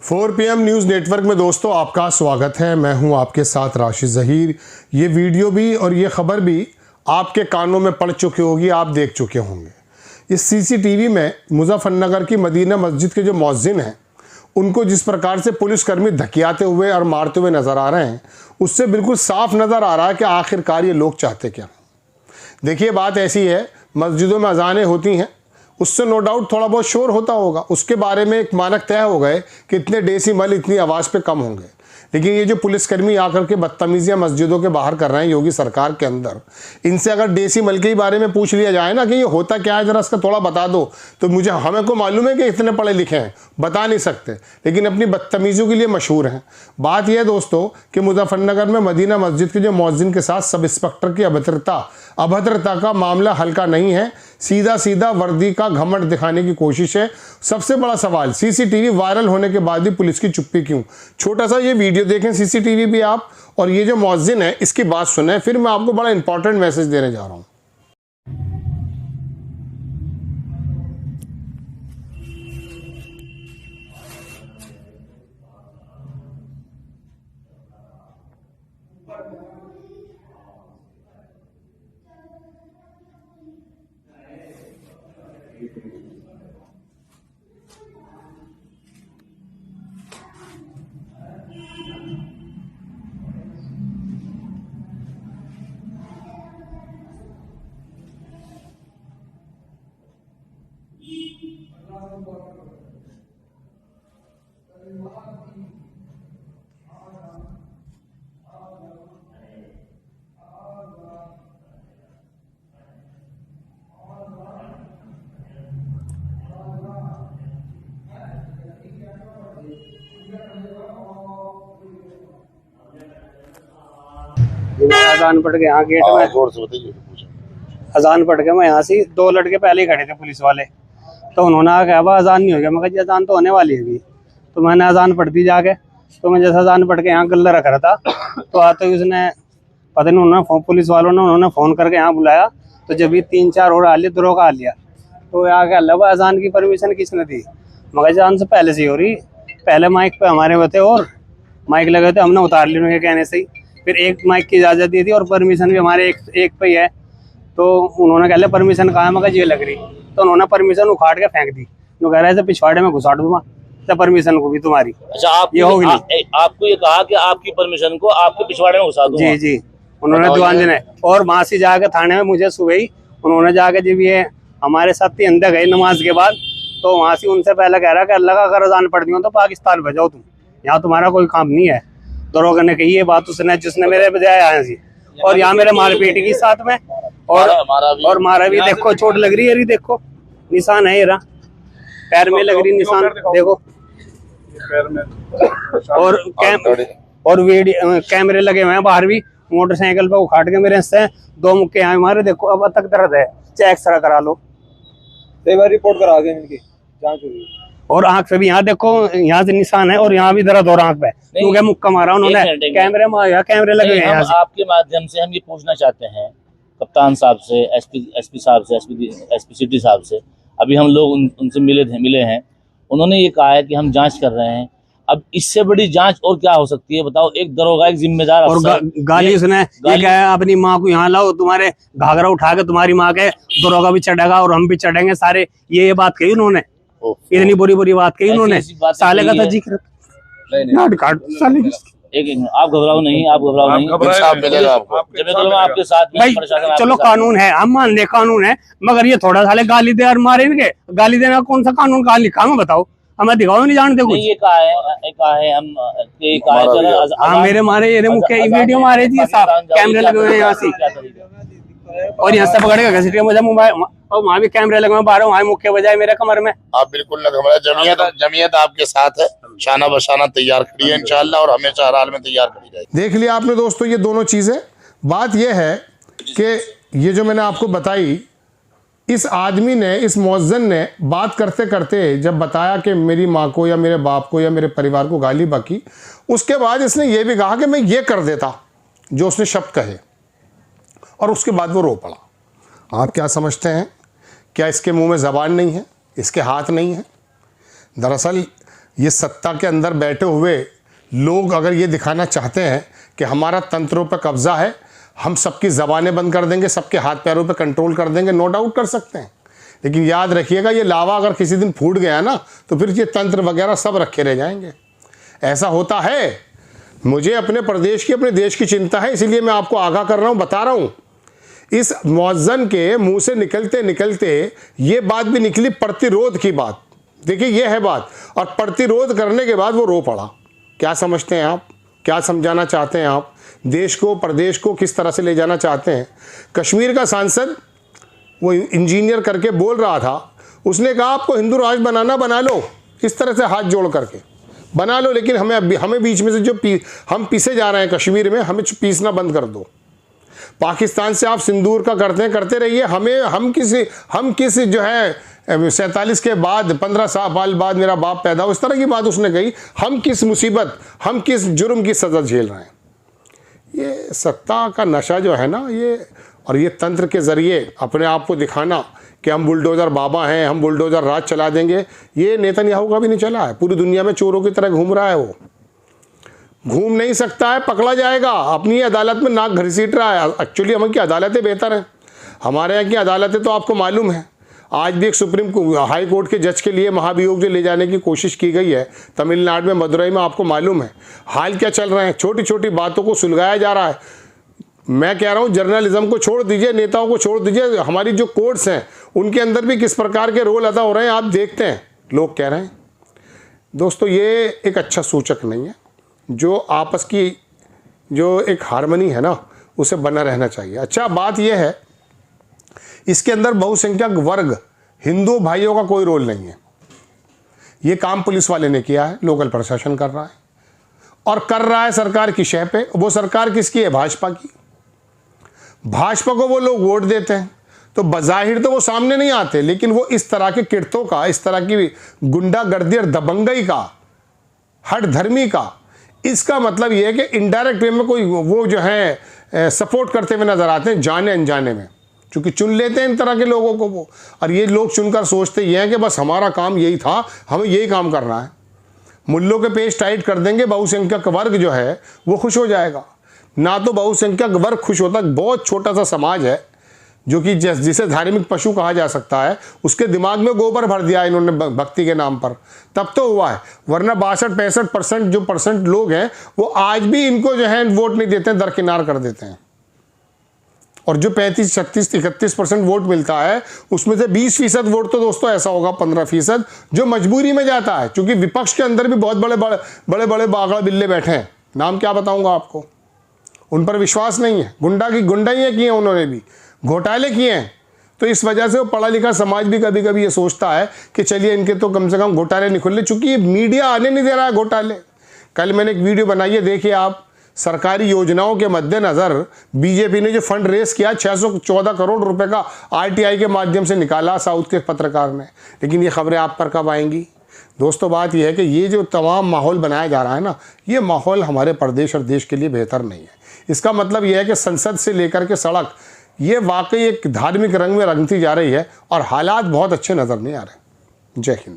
4 PM news network में दोस्तों आपका स्वागत है। मैं हूं आपके साथ राशिद ज़हीर। ये वीडियो भी और ये ख़बर भी आपके कानों में पड़ चुकी होगी, आप देख चुके होंगे। इस CCTV में मुजफ्फरनगर की मदीना मस्जिद के जो मौज़िन हैं उनको जिस प्रकार से पुलिसकर्मी धकियाते हुए और मारते हुए नज़र आ रहे हैं, उससे बिल्कुल साफ नज़र आ रहा है कि आखिरकार ये लोग चाहते क्या। देखिए, बात ऐसी है, मस्जिदों में अजानें होती हैं, उससे नो डाउट थोड़ा बहुत शोर होता होगा, उसके बारे में एक मानक तय हो गए कि इतने डेसिमल इतनी आवाज़ पे कम होंगे। लेकिन ये जो पुलिसकर्मी आकर के बदतमीजियाँ मस्जिदों के बाहर कर रहे हैं योगी सरकार के अंदर, इनसे अगर डेसिमल के बारे में पूछ लिया जाए ना कि ये होता क्या है, ज़रा इसका थोड़ा बता दो, तो हमें को मालूम है कि इतने पढ़े लिखे हैं, बता नहीं सकते, लेकिन अपनी बदतमीज़ियों के लिए मशहूर हैं। बात यह है दोस्तों कि मुजफ्फरनगर में मदीना मस्जिद के जो मौज़िन के साथ सब इंस्पेक्टर की अभद्रता का मामला हल्का नहीं है। सीधा सीधा वर्दी का घमंड दिखाने की कोशिश है। सबसे बड़ा सवाल, CCTV वायरल होने के बाद भी पुलिस की चुप्पी क्यों। छोटा सा ये वीडियो देखें CCTV भी आप, और ये जो मौज़िन है इसकी बात सुने, फिर मैं आपको बड़ा इंपॉर्टेंट मैसेज देने जा रहा हूँ। अजान पड़ के यहाँ गेट में अजान पड़ के मैं यहाँ से 2 लड़के पहले ही खड़े थे पुलिस वाले, तो उन्होंने कहा अब अजान नहीं हो गया। मैं कहा जी अजान तो होने वाली है अभी। तो मैंने अजान पढ़ दी जाके, तो मैं जैसे अजान पढ़ के यहाँ गल्ला रख रहा था, तो आते ही उसने पता नहीं उन्होंने पुलिस वालों ने उन्होंने फ़ोन करके यहाँ बुलाया। तो जब ये 3-4 और आ लिया, दरोगा आ लिया, तो यहाँ के अल्लाह अजान की परमिशन किसने दी। मगर अजान से पहले से ही हो रही, पहले माइक पे हमारे वो थे और माइक लगे थे, हमने उतार लिया उनके कहने से ही। फिर एक माइक की इजाज़त दी थी और परमिशन भी हमारे एक पे ही है। तो उन्होंने कह लिया परमिशन कहाँ है, मगर ये लग रही, तो उन्होंने परमिशन उखाड़ के फेंक दी। तो कह रहे थे पिछवाड़े में घुसा दूंगा तो परमिशन को भी तुम्हारी। अच्छा, आप ये होगी आपको ये कहा कि आपकी परमिशन को आपके पिछवाड़े में घुसा दूंगा। जी जी, उन्होंने दुआन देने। और वहां से जाके थाने में मुझे सुबह ही उन्होंने जाके जब ये हमारे साथ ही अंदर गए नमाज के बाद, तो वहां से उनसे पहले कह रहा कि अल्लाह का अगर अजान पढ़ दी तो पाकिस्तान भेजाओ, तुम यहाँ तुम्हारा कोई काम नहीं है। दरोगा ने कही ये बात उसने, जिसने मेरे बजाय आया सी, और यहाँ मेरे मारपीट की साथ में और मारा भी। देखो चोट लग रही है, अभी देखो निशान है, ये रहा पैर में लग रही निशान, देखो। और वीडियो कैमरे लगे हुए हैं बाहर भी, मोटरसाइकिल पे उखाड़ के मेरे से 2 मुक्के यहाँ मारे। देखो अब तक दर्द है, एक्सरा करा लो, रिपोर्ट करा के इनकी जांच हुई। और आंख पे भी यहाँ देखो, यहाँ से निशान है, और यहाँ भी दर्द हो रहा आंख पे, क्योंकि मुक्का मारा उन्होंने। कैमरे में कैमरे लगे हैं। आपके माध्यम से हम ये पूछना चाहते हैं कप्तान साहब से, एसपी साहब से, एसपी सिटी साहब से। अभी हम लोग उनसे मिले हैं, उन्होंने ये कहा है कि हम जांच कर रहे हैं। अब इससे बड़ी जांच और क्या हो सकती है बताओ। एक दरोगा, एक जिम्मेदार और गाली उसने ये क्या है, अपनी माँ को यहाँ लाओ, तुम्हारे घाघरा उठा के तुम्हारी माँ के दरोगा भी चढ़ेगा और हम भी चढ़ेंगे सारे, ये बात कही उन्होंने। इतनी बुरी बात कही उन्होंने। साले का था जिक्र, आप घबराओ नहीं, आप घबराओ नहीं, आपके साथ भाई। चलो कानून है, हम मान ले कानून है, मगर ये थोड़ा साले गाली दे और मारे इनके। गाली देना कौन सा कानून कहाँ लिखा है बताओ, हमें दिखाओ, नहीं जानते कुछ। ये कहा है हम हाँ मेरे मारे ये मुख्य वीडियो मारे थी, कैमरे लगे हुए हैं यहाँ से, और यहाँ से पकड़ेगा घसीट के मुझे मोबाइल, और वहाँ भी कैमरे लगे हुए बाहर, वहाँ मुख्य बजाय मेरे कमर में। आप बिल्कुल न घबराएं, जमीयत आपके साथ है, शाना बशाना तैयार खड़ी है इंशाअल्लाह, और हमेशा हर हाल में तैयार खड़ी रहेगी। देख लिया आपने दोस्तों ये दोनों चीज़ें। बात यह है कि ये जो मैंने आपको बताई, इस आदमी ने, इस मौज़िन ने बात करते करते जब बताया कि मेरी माँ को या मेरे बाप को या मेरे परिवार को गाली बकी, उसके बाद इसने ये भी कहा कि मैं ये कर देता जो उसने शब्द कहे, और उसके बाद वो रो पड़ा। आप क्या समझते हैं, क्या इसके मुंह में ज़बान नहीं है, इसके हाथ नहीं है? दरअसल ये सत्ता के अंदर बैठे हुए लोग अगर ये दिखाना चाहते हैं कि हमारा तंत्रों पर कब्जा है, हम सबकी ज़बानें बंद कर देंगे, सबके हाथ पैरों पे कंट्रोल कर देंगे, नो डाउट कर सकते हैं। लेकिन याद रखिएगा, ये लावा अगर किसी दिन फूट गया ना तो फिर ये तंत्र वगैरह सब रखे रह जाएंगे। ऐसा होता है। मुझे अपने प्रदेश की, अपने देश की चिंता है, इसीलिए मैं आपको आगाह कर रहा हूँ, बता रहा हूँ। इस मुअज्जन के मुंह से निकलते निकलते ये बात भी निकली, प्रतिरोध की बात। देखिए ये है बात, और प्रतिरोध करने के बाद वो रो पड़ा। क्या समझते हैं आप? क्या समझाना चाहते हैं आप? देश को, प्रदेश को किस तरह से ले जाना चाहते हैं? कश्मीर का सांसद वो इंजीनियर करके बोल रहा था, उसने कहा आपको हिंदू राष्ट्र बनाना, बना लो, इस तरह से हाथ जोड़ करके बना लो, लेकिन हमें बीच में से जो हम पीसे जा रहे हैं कश्मीर में, हमें पीसना बंद कर दो। पाकिस्तान से आप सिंदूर का करते रहिए, हम किस जो है 47 के बाद 15 साल बाद मेरा बाप पैदा हो, इस तरह की बात उसने कही। हम किस मुसीबत, हम किस जुर्म की सज़ा झेल रहे हैं? ये सत्ता का नशा जो है ना, ये और ये तंत्र के ज़रिए अपने आप को दिखाना कि हम बुलडोज़र बाबा हैं, हम बुलडोज़र राज चला देंगे, ये नेतन्याहू का भी नहीं चला है। पूरी दुनिया में चोरों की तरह घूम रहा है, वो घूम नहीं सकता है, पकड़ा जाएगा। अपनी अदालत में नाक घसीट रहा है। एक्चुअली हम की अदालतें बेहतर हैं, हमारे यहाँ की अदालतें तो आपको मालूम है। आज भी एक सुप्रीम हाई कोर्ट के जज के लिए महाभियोग जो ले जाने की कोशिश की गई है तमिलनाडु में, मदुरई में, आपको मालूम है हाल क्या चल रहे हैं। छोटी छोटी बातों को सुलझाया जा रहा है। मैं कह रहा हूँ जर्नलिज्म को छोड़ दीजिए, नेताओं को छोड़ दीजिए, हमारी जो कोर्ट्स हैं उनके अंदर भी किस प्रकार के रोल अदा हो रहे हैं आप देखते हैं, लोग कह रहे हैं। दोस्तों ये एक अच्छा सूचक नहीं है। जो आपस की जो एक हार्मनी है ना, उसे बना रहना चाहिए। अच्छा बात यह है, इसके अंदर बहुसंख्यक वर्ग हिंदू भाइयों का कोई रोल नहीं है। ये काम पुलिस वाले ने किया है, लोकल प्रशासन कर रहा है, और कर रहा है सरकार की शह पे। वो सरकार किसकी है? भाजपा की। भाजपा को वो लोग वोट देते हैं, तो बज़ाहिर तो वो सामने नहीं आते, लेकिन वो इस तरह के किरतों का, इस तरह की गुंडागर्दी और दबंगई का, हठ धर्मी का, इसका मतलब ये है कि इनडायरेक्ट वे में कोई वो जो है सपोर्ट करते हुए नजर आते हैं, जाने अनजाने में, क्योंकि चुन लेते हैं इन तरह के लोगों को वो। और ये लोग चुनकर सोचते ये हैं कि बस हमारा काम यही था, हमें यही काम करना है। मुल्लों के पेज टाइट कर देंगे, बहुसंख्यक वर्ग जो है वो खुश हो जाएगा। ना तो बहुसंख्यक वर्ग खुश होता, बहुत छोटा सा समाज है जो कि जिसे धार्मिक पशु कहा जा सकता है, उसके दिमाग में गोबर भर दिया इन्होंने भक्ति के नाम पर, तब तो हुआ है। वरना 62-65% जो परसेंट लोग हैं वो आज भी इनको जो है वोट नहीं देते हैं, दरकिनार कर देते हैं। और जो 35, 36, 31% वोट मिलता है, उसमें से 20% वोट तो दोस्तों ऐसा होगा, 15% जो मजबूरी में जाता है। क्योंकि विपक्ष के अंदर भी बहुत बड़े बड़े बागड़ा बिल्ले बैठे हैं, नाम क्या बताऊंगा आपको, उन पर विश्वास नहीं है। गुंडाइयाँ की हैं उन्होंने भी, घोटाले किए हैं। तो इस वजह से वो पढ़ा लिखा समाज भी कभी कभी ये सोचता है कि चलिए इनके तो कम से कम घोटाले निकल ले, चूंकि ये मीडिया आने नहीं दे रहा है घोटाले। कल मैंने एक वीडियो बनाई है, देखिए आप। सरकारी योजनाओं के मद्देनज़र बीजेपी ने जो फंड रेस किया, 614 करोड़ रुपए का आरटीआई के माध्यम से निकाला साउथ के पत्रकार ने। लेकिन ये खबरें आप पर कब आएंगी? दोस्तों बात यह है कि ये जो तमाम माहौल बनाया जा रहा है ना, ये माहौल हमारे प्रदेश और देश के लिए बेहतर नहीं है। इसका मतलब यह है कि संसद से लेकर के सड़क, ये वाकई एक धार्मिक रंग में रंगती जा रही है और हालात बहुत अच्छे नज़र नहीं आ रहे। जय हिंद।